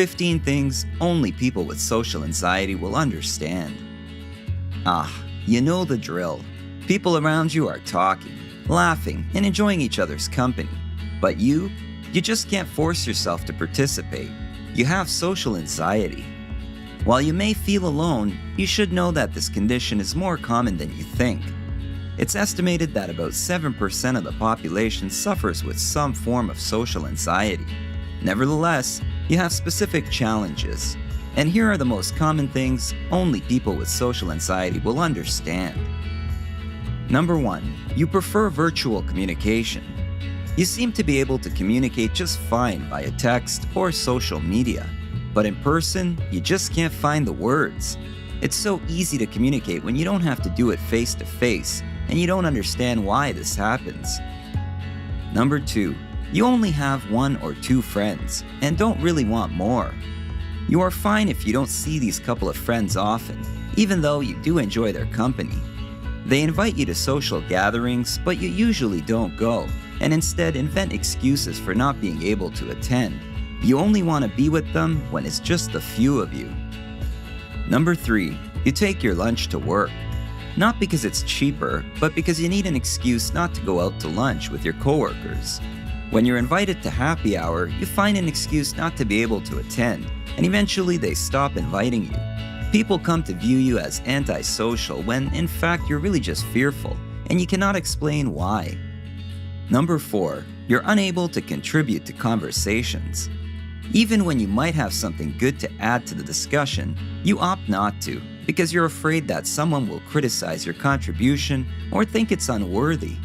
15 things only people with social anxiety will understand. You know the drill. People around you are talking, laughing, and enjoying each other's company. But you just can't force yourself to participate. You have social anxiety. While you may feel alone, you should know that this condition is more common than you think. It's estimated that about 7% of the population suffers with some form of social anxiety. Nevertheless, you have specific challenges. And here are the most common things only people with social anxiety will understand. Number 1, you prefer virtual communication. You seem to be able to communicate just fine via text or social media, but in person, you just can't find the words. It's so easy to communicate when you don't have to do it face to face, and you don't understand why this happens. Number 2, you only have 1 or 2 friends and don't really want more. You are fine if you don't see these couple of friends often, even though you do enjoy their company. They invite you to social gatherings, but you usually don't go, and instead invent excuses for not being able to attend. You only want to be with them when it's just the few of you. Number 3, you take your lunch to work. Not because it's cheaper, but because you need an excuse not to go out to lunch with your coworkers. When you're invited to happy hour, you find an excuse not to be able to attend, and eventually they stop inviting you. People come to view you as antisocial when, in fact, you're really just fearful, and you cannot explain why. Number 4, you're unable to contribute to conversations. Even when you might have something good to add to the discussion, you opt not to, because you're afraid that someone will criticize your contribution or think it's unworthy.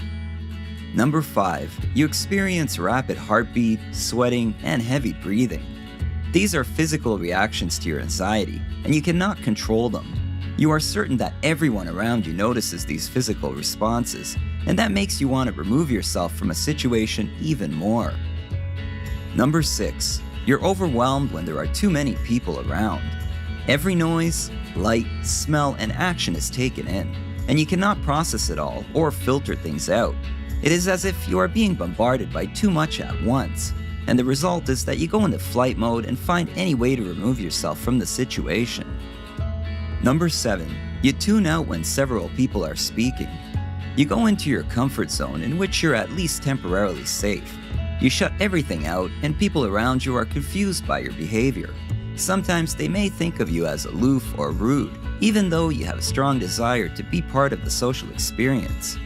Number 5, you experience rapid heartbeat, sweating, and heavy breathing. These are physical reactions to your anxiety, and you cannot control them. You are certain that everyone around you notices these physical responses, and that makes you want to remove yourself from a situation even more. Number 6, you're overwhelmed when there are too many people around. Every noise, light, smell, and action is taken in, and you cannot process it all or filter things out. It is as if you are being bombarded by too much at once, and the result is that you go into flight mode and find any way to remove yourself from the situation. Number 7, you tune out when several people are speaking. You go into your comfort zone in which you're at least temporarily safe. You shut everything out, and people around you are confused by your behavior. Sometimes they may think of you as aloof or rude, even though you have a strong desire to be part of the social experience.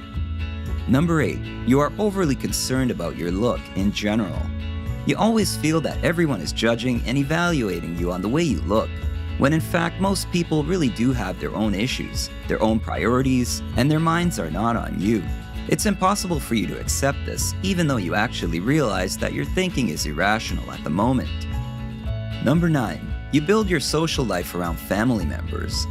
Number 8, you are overly concerned about your look in general. You always feel that everyone is judging and evaluating you on the way you look, when in fact most people really do have their own issues, their own priorities, and their minds are not on you. It's impossible for you to accept this, even though you actually realize that your thinking is irrational at the moment. Number 9, you build your social life around family members.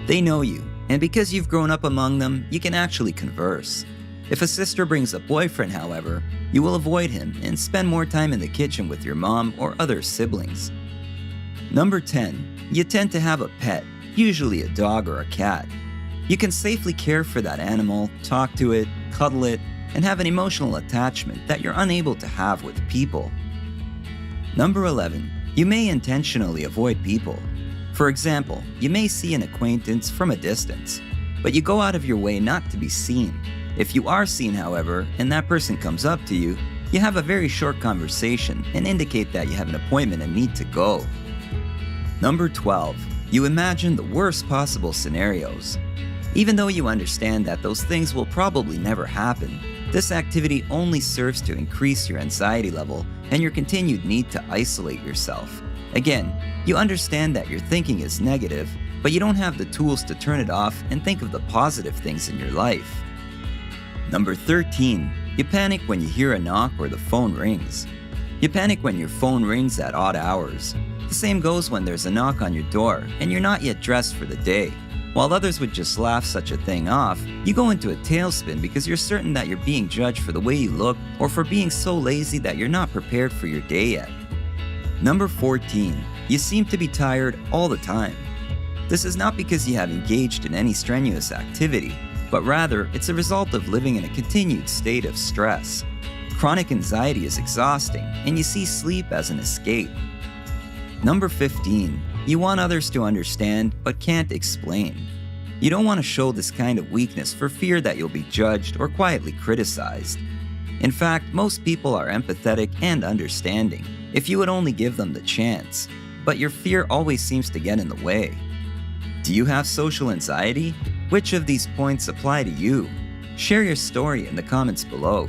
They know you, and because you've grown up among them, you can actually converse. If a sister brings a boyfriend, however, you will avoid him and spend more time in the kitchen with your mom or other siblings. Number 10, you tend to have a pet, usually a dog or a cat. You can safely care for that animal, talk to it, cuddle it, and have an emotional attachment that you're unable to have with people. Number 11, you may intentionally avoid people. For example, you may see an acquaintance from a distance, but you go out of your way not to be seen. If you are seen, however, and that person comes up to you, you have a very short conversation and indicate that you have an appointment and need to go. Number 12, you imagine the worst possible scenarios. Even though you understand that those things will probably never happen, this activity only serves to increase your anxiety level and your continued need to isolate yourself. Again, you understand that your thinking is negative, but you don't have the tools to turn it off and think of the positive things in your life. Number 13, you panic when you hear a knock or the phone rings. You panic when your phone rings at odd hours. The same goes when there's a knock on your door and you're not yet dressed for the day. While others would just laugh such a thing off, you go into a tailspin because you're certain that you're being judged for the way you look or for being so lazy that you're not prepared for your day yet. Number 14, you seem to be tired all the time. This is not because you have engaged in any strenuous activity, but rather it's a result of living in a continued state of stress. Chronic anxiety is exhausting, and you see sleep as an escape. Number 15. You want others to understand but can't explain. You don't want to show this kind of weakness for fear that you'll be judged or quietly criticized. In fact, most people are empathetic and understanding if you would only give them the chance, but your fear always seems to get in the way. Do you have social anxiety? Which of these points apply to you? Share your story in the comments below.